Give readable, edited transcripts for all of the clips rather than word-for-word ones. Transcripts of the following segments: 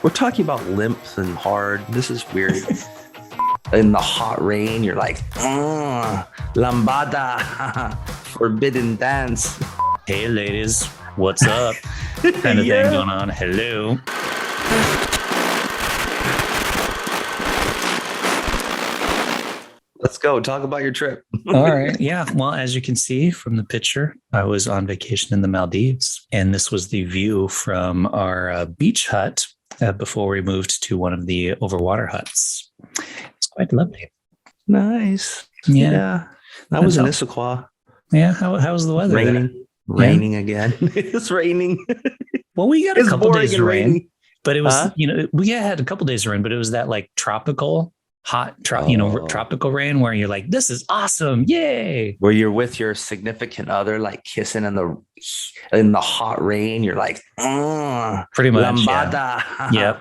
We're talking about limps and hard. This is weird. In the hot rain, you're like, lambada, forbidden dance. Hey, ladies, what's up? Kind of thing going on. Hello. Let's go. Talk about your trip. All right. Yeah. Well, as you can see from the picture, I was on vacation in the Maldives, and this was the view from our beach hut before we moved to one of the overwater huts. It's quite lovely. Nice. Yeah. I was in Issaquah. Yeah. How was the weather? Raining again. It's raining. Well, we got a couple days of rain, but it was, we had a couple days of rain, but it was that like tropical hot, tropical rain where you're like, this is awesome. Yay. Where you're with your significant other, like kissing in the hot rain. You're like, pretty much. Lambada.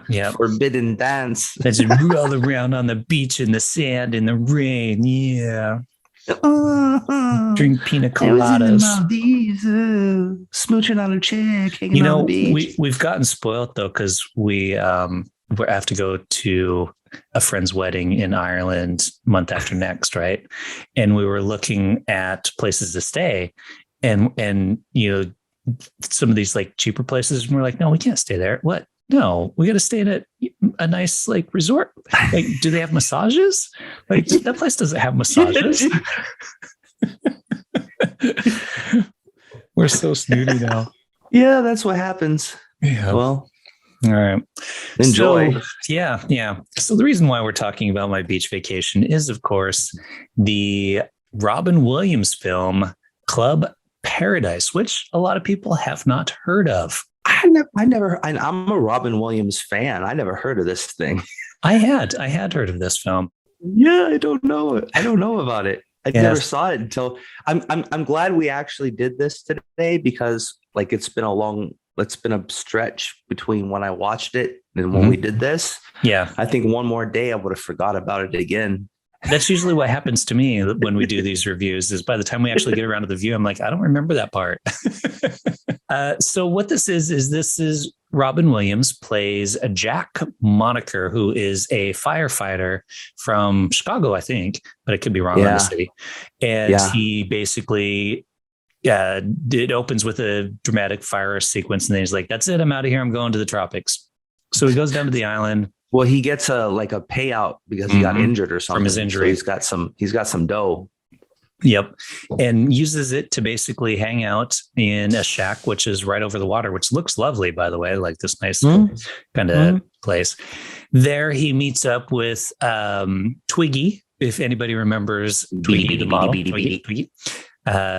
Yep. Forbidden dance. As you roll around on the beach in the sand in the rain. Yeah. Drink pina coladas. Maldives, smooching on a chick, hanging on the beach. We've gotten spoiled though, because we have to go to a friend's wedding in Ireland month after next, right? And we were looking at places to stay, and some of these like cheaper places, and we're like, no, we can't stay there. What? No, we got to stay at a nice like resort. Like, do they have massages? Like, that place doesn't have massages. We're so snooty now. Yeah, that's what happens. Yeah. Well, all right. Enjoy. So, yeah. So the reason why we're talking about my beach vacation is, of course, the Robin Williams film Club Paradise, which a lot of people have not heard of. I'm a Robin Williams fan. I never heard of this thing. I had heard of this film. Yeah, I don't know it. I don't know about it. I never saw it until I'm glad we actually did this today, because like it's been a stretch between when I watched it and when we did this. Yeah. I think one more day I would have forgot about it again. That's usually what happens to me when we do these reviews, is by the time we actually get around to the view, I'm like, I don't remember that part. So what this is Robin Williams plays a Jack Moniker, who is a firefighter from Chicago, I think, but I could be wrong on the city. And he basically, it opens with a dramatic fire sequence, and then he's like, that's it, I'm out of here, I'm going to the tropics. So he goes down to the island. Well, he gets a payout because he got injured or something. From his injury. So he's got some dough. Yep. And uses it to basically hang out in a shack, which is right over the water, which looks lovely, by the way, like this nice kind of place. There he meets up with Twiggy, if anybody remembers Twiggy the model. Twiggy.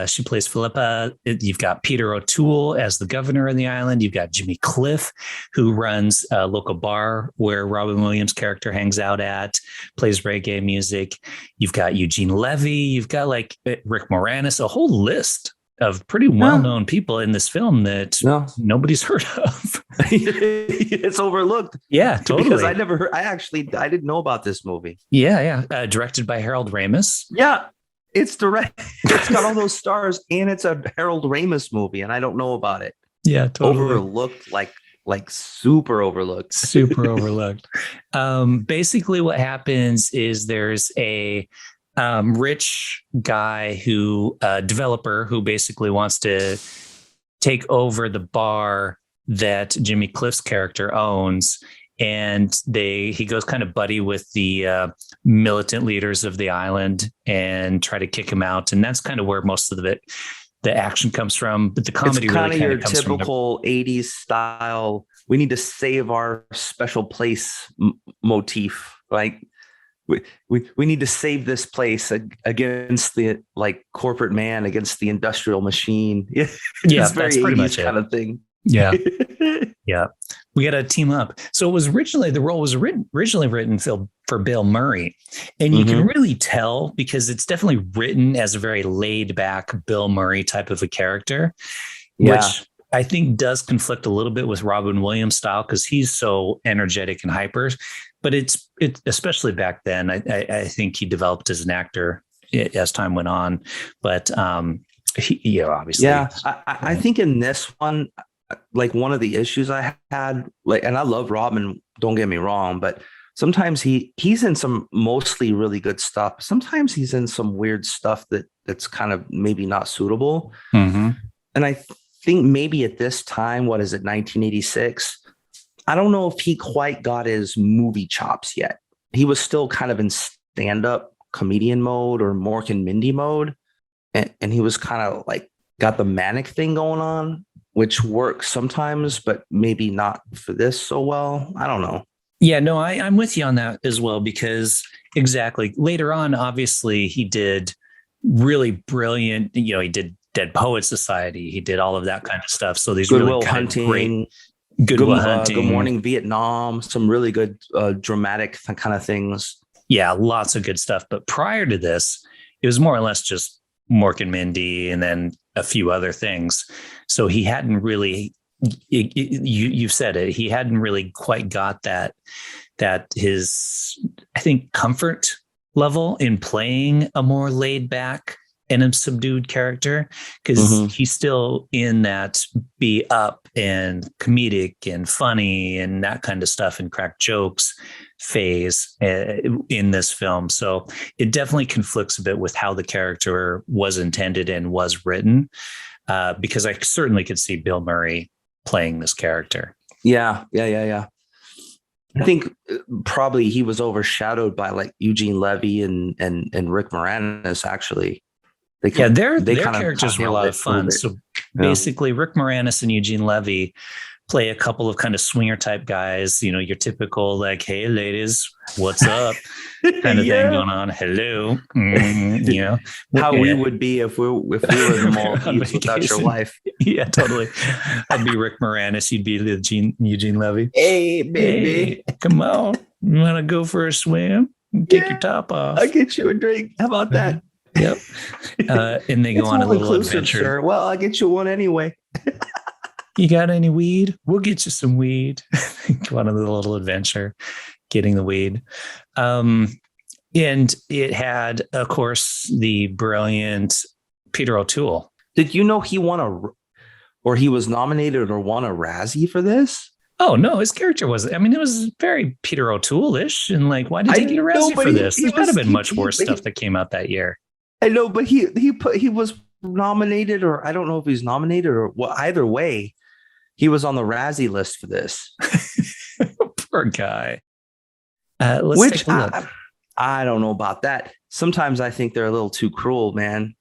She plays Philippa. You've got Peter O'Toole as the governor of the island. You've got Jimmy Cliff, who runs a local bar where Robin Williams' character hangs out at, plays reggae music. You've got Eugene Levy. You've got like Rick Moranis, a whole list of pretty well-known people in this film that nobody's heard of. It's overlooked. Yeah, totally. Because I never heard. I didn't know about this movie. Yeah. Directed by Harold Ramis. Yeah. It's direct. It's got all those stars, and it's a Harold Ramis movie, and I don't know about it. Yeah, totally. Overlooked, like super overlooked. Super overlooked. Basically, what happens is there's a rich guy developer who basically wants to take over the bar that Jimmy Cliff's character owns. And he goes kind of buddy with the militant leaders of the island and try to kick him out. And that's kind of where most of the action comes from. But the comedy it's really kind of comes typical 80s style. We need to save our special place motif. Like we need to save this place against the like corporate man, against the industrial machine. Yeah, that's pretty much kind of thing. Yeah. Yeah. We got to team up. So the role was originally written for Bill Murray. And you can really tell because it's definitely written as a very laid back Bill Murray type of a character, which I think does conflict a little bit with Robin Williams' style because he's so energetic and hyper. But it's especially back then, I think he developed as an actor as time went on. But obviously. Yeah, I think in this one, like one of the issues I had, like, and I love Robin, don't get me wrong, but sometimes he's in some mostly really good stuff. Sometimes he's in some weird stuff that's kind of maybe not suitable. Mm-hmm. And I think maybe at this time, what is it, 1986? I don't know if he quite got his movie chops yet. He was still kind of in stand-up comedian mode or Mork and Mindy mode. And he was kind of like got the manic thing going on, which works sometimes, but maybe not for this so well. I don't know. Yeah, no, I'm with you on that as well, because exactly later on, obviously, he did really brilliant, he did Dead Poet Society. He did all of that kind of stuff. So these Goodwill really kind Hunting, of great Goodwill Hunting. Good Morning Vietnam, some really good dramatic kind of things. Yeah, lots of good stuff. But prior to this, it was more or less just Mork and Mindy and then a few other things. So he hadn't really, you've said it, he hadn't really quite got that his, I think, comfort level in playing a more laid back and a subdued character, because he's still in that be up and comedic and funny and that kind of stuff and crack jokes phase in this film. So it definitely conflicts a bit with how the character was intended and was written, because I certainly could see Bill Murray playing this character. Yeah. I think probably he was overshadowed by like Eugene Levy and Rick Moranis, actually. Their characters were a lot of fun. So basically, Rick Moranis and Eugene Levy play a couple of kind of swinger type guys, your typical like, hey ladies, what's up kind of thing going on. Hello. How we would be if we were in the Maldives without your wife. Yeah, totally. I'd be Rick Moranis. You'd be Eugene Levy. Hey, baby. Hey, come on. You want to go for a swim? Take your top off. I'll get you a drink. How about that? Yep. And they go on a little adventure. Sir. Well, I'll get you one anyway. You got any weed? We'll get you some weed. Go on a little adventure, getting the weed. And it had, of course, the brilliant Peter O'Toole. Did you know he he was nominated or won a Razzie for this? Oh, no, his character was, it was very Peter O'Toole-ish. And like, why did he get a Razzie for this? There's got to have been much worse stuff that came out that year. I know, but he was nominated, or I don't know if he's nominated or either way, he was on the Razzie list for this. Poor guy. Which I don't know about that. Sometimes I think they're a little too cruel, man.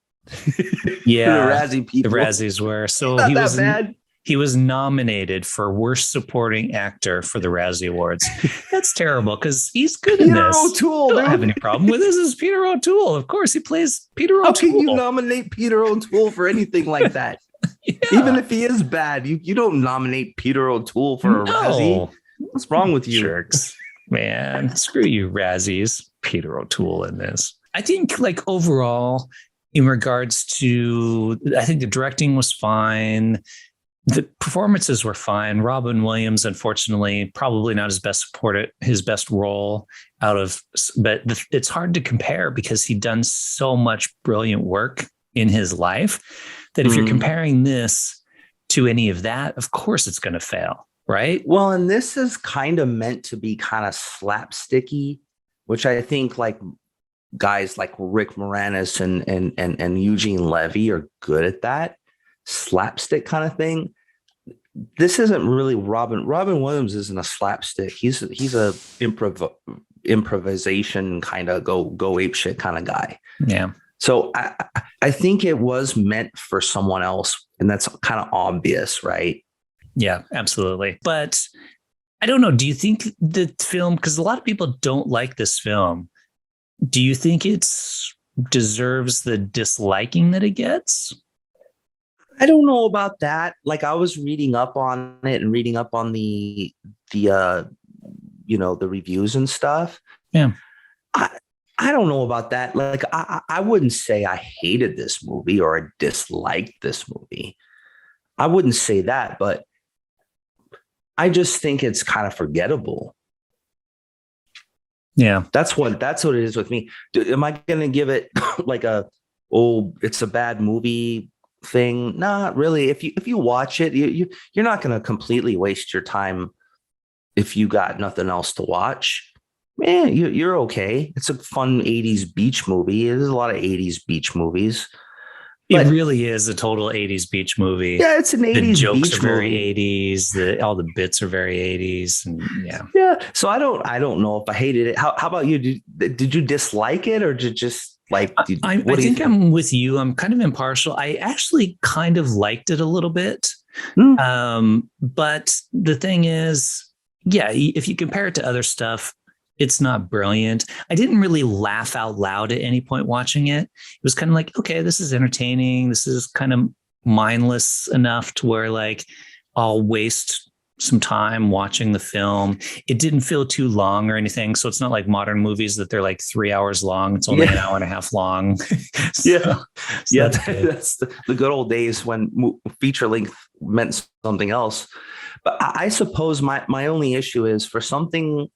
Yeah, the Razzie people. The Razzies were. So he was nominated for Worst Supporting Actor for the Razzie Awards. That's terrible, because he's good in this. O'Toole, I don't have any problem with this. This is Peter O'Toole. Of course, he plays Peter O'Toole. How can you nominate Peter O'Toole for anything like that? Yeah. Even if he is bad, you don't nominate Peter O'Toole for a Razzie. What's wrong with you? Jerks. Man, screw you, Razzies. Peter O'Toole in this. I think, like, overall, in regards to, I think the directing was fine. The performances were fine. Robin Williams, unfortunately, probably not his best role but it's hard to compare because he'd done so much brilliant work in his life that if you're comparing this to any of that, of course it's going to fail, right? Well, and this is kind of meant to be kind of slapsticky, which I think like guys like Rick Moranis and Eugene Levy are good at that slapstick kind of thing. This isn't really Robin Williams isn't a slapstick. He's a improvisation kind of go ape shit kind of guy. Yeah. So I think it was meant for someone else, and that's kind of obvious, right? Yeah, absolutely. But I don't know. Do you think the film, because a lot of people don't like this film, do you think it deserves the disliking that it gets? I don't know about that. Like, I was reading up on it and reading up on the reviews and stuff. Yeah. I don't know about that. Like, I wouldn't say I hated this movie or I disliked this movie. I wouldn't say that, but I just think it's kind of forgettable. Yeah. That's what it is with me. Am I going to give it like it's a bad movie thing, not really. If you watch it, you're not going to completely waste your time if you got nothing else to watch. Man, you're okay. It's a fun 80s beach movie. There's a lot of 80s beach movies. It But really is a total 80s beach movie. yeah, it's an The 80s jokes beach are very movie. 80s. All the bits are very 80s. And yeah. Yeah. So I don't know if I hated it. How about you? Did you dislike it, or did just like I what do you think think? I'm with you. I'm kind of impartial. I actually kind of liked it a little bit. Hmm. But the thing is, yeah, if you compare it to other stuff, it's not brilliant. I didn't really laugh out loud at any point watching it. It was kind of like, okay, this is entertaining. This is kind of mindless enough to where like I'll waste some time watching the film. It didn't feel too long or anything. So it's not like modern movies that they're like 3 hours long. It's only an hour and a half long. so, Yeah. so Yeah. that's good. That's the good old days when feature length meant something else. But I suppose my only issue is for something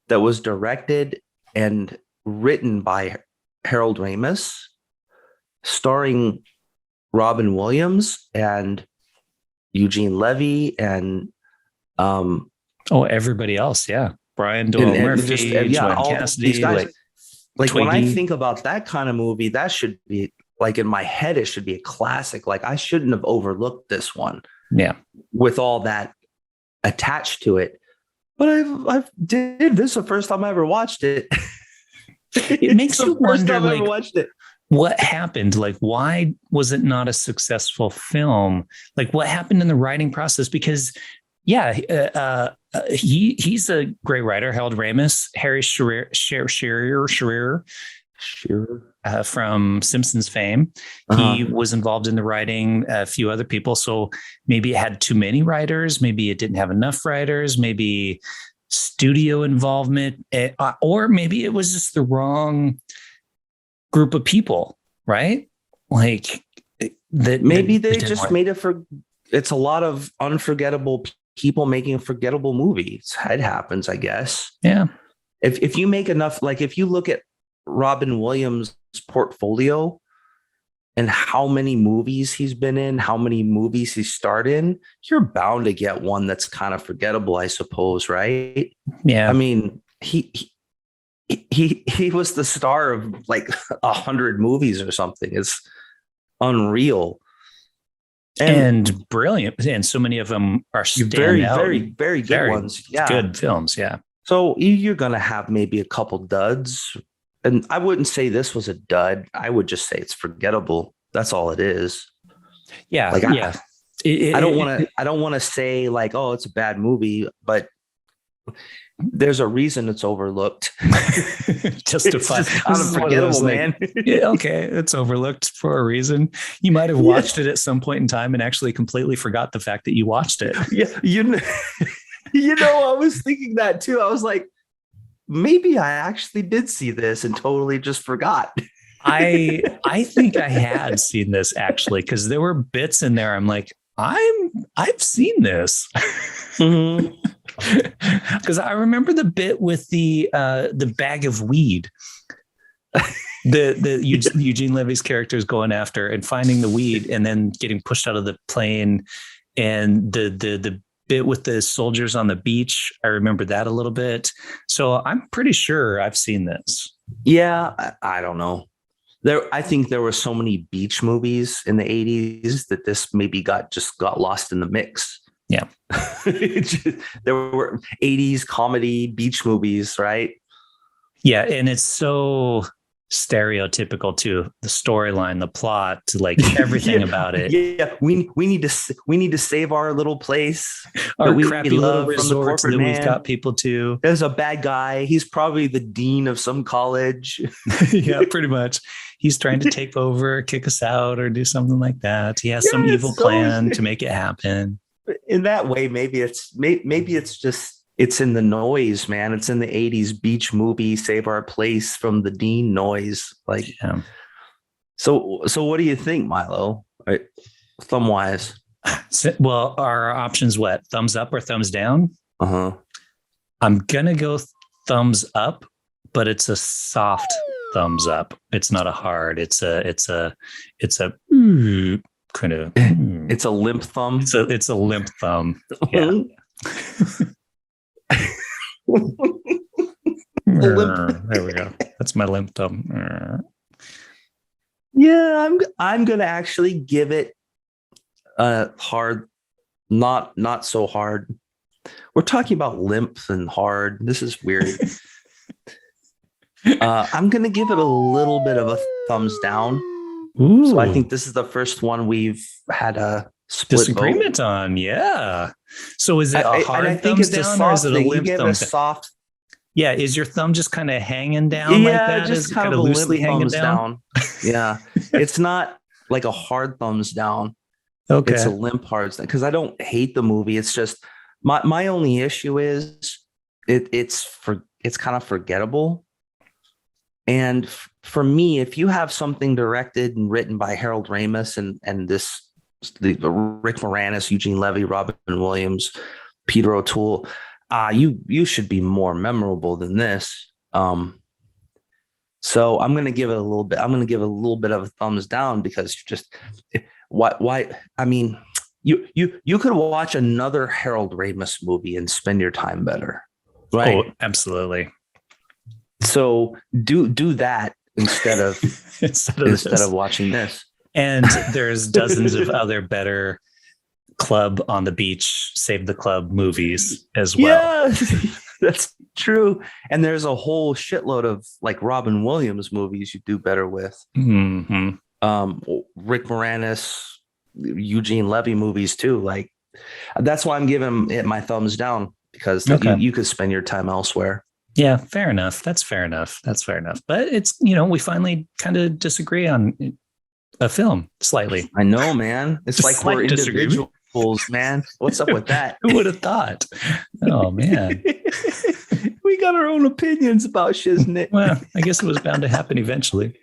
that was directed and written by Harold Ramis, starring Robin Williams and Eugene Levy um Oh, everybody else. Yeah. Brian Doyle and just Murphy, yeah, Joanne all these Cassidy, guys. Like when I Twiggy. think about that kind of movie, that should be like in my head, it should be a classic. Like I shouldn't have overlooked this one Yeah. with all that attached to it. But I've did this is the first time I ever watched it. It makes you wonder, I like, ever watched it. what happened? Like, why was it not a successful film? Like, what happened in the writing process? Because, yeah, he's a great writer, Harold Ramis, Harry Shearer Sure. from Simpsons fame. He was involved in the writing, a few other people. So maybe it had too many writers. Maybe it didn't have enough writers. Maybe studio involvement, or maybe it was just the wrong group of people, right? Like that. Maybe that they just made it for. It's a lot of unforgettable people making forgettable movies. It happens, I guess. Yeah. If you make enough, like if you look at Robin Williams' portfolio and how many movies he's been in, how many movies he starred in, you're bound to get one that's kind of forgettable, I suppose, right? Yeah. I mean, he was the star of like 100 movies or something. It's unreal. And brilliant. And so many of them are very, very good ones. Yeah. Good films. Yeah. So you're going to have maybe a couple duds. And I wouldn't say this was a dud. I would just say it's forgettable. That's all it is. Yeah. Like yeah. I don't want to say like, oh, it's a bad movie, but there's a reason it's overlooked. Justified. It's kind of forgettable, man. Yeah, okay, it's overlooked for a reason. You might have watched it at some point in time and actually completely forgot the fact that you watched it. Yeah, you know, I was thinking that too. I was like, maybe I actually did see this and totally just forgot. I think I had seen this actually, because there were bits in there. I'm like, I've seen this. Because I remember the bit with the bag of weed. The Eugene Levy's character is going after and finding the weed and then getting pushed out of the plane, and the bit with the soldiers on the beach. I remember that a little bit. So I'm pretty sure I've seen this. Yeah, I don't know. I think there were so many beach movies in the 80s that this maybe got lost in the mix. Yeah. There were 80s comedy beach movies, right? Yeah. And it's so stereotypical too. The storyline, the plot, like everything about it. Yeah. We need to save our little place. Our crappy little resorts that we've got people to. There's a bad guy. He's probably the dean of some college. Yeah, pretty much. He's trying to take over, kick us out, or do something like that. He has some evil plan to make it happen. In that way, maybe it's just it's in the noise, man. It's in the 80s beach movie, save our place from the dean noise. Like, yeah. So what do you think, Milo? Right, thumb wise. Well, our options what? Thumbs up or thumbs down? I'm gonna go thumbs up, but it's a soft thumbs up. It's not a hard. It's a kind of. It's a limp thumb. It's a limp thumb. Yeah. There we go. That's my limp thumb. Yeah, I'm gonna actually give it a hard, not so hard. We're talking about limp and hard. This is weird. I'm gonna give it a little bit of a thumbs down. Ooh. So I think this is the first one we've had a split disagreement vote on. Yeah. So is it a hard thumbs down or is it a limp thumbs down? Soft. Yeah. Is your thumb just kind of hanging down like that? Just is it kind of loosely hanging down? Yeah. It's not like a hard thumbs down. Okay. It's a limp hard because I don't hate the movie. It's just my only issue is it's kind of forgettable. And for me, if you have something directed and written by Harold Ramis and the Rick Moranis, Eugene Levy, Robin Williams, Peter O'Toole, you should be more memorable than this. So I'm going to give it a little bit. I'm going to give it a little bit of a thumbs down because just why? I mean, you could watch another Harold Ramis movie and spend your time better, right? Oh, absolutely. So do that instead of watching this. And there's dozens of other better club on the beach, save the club movies as well. Yeah, that's true. And there's a whole shitload of like Robin Williams movies you do better with. Mm-hmm. Rick Moranis, Eugene Levy movies too. Like that's why I'm giving it my thumbs down because you could spend your time elsewhere. Yeah, fair enough. That's fair enough. But it's, we finally kind of disagree on a film slightly. I know, man. It's like we're individuals, man. What's up with that? Who would have thought? Oh, man. We got our own opinions about shiznit. Well, I guess it was bound to happen eventually.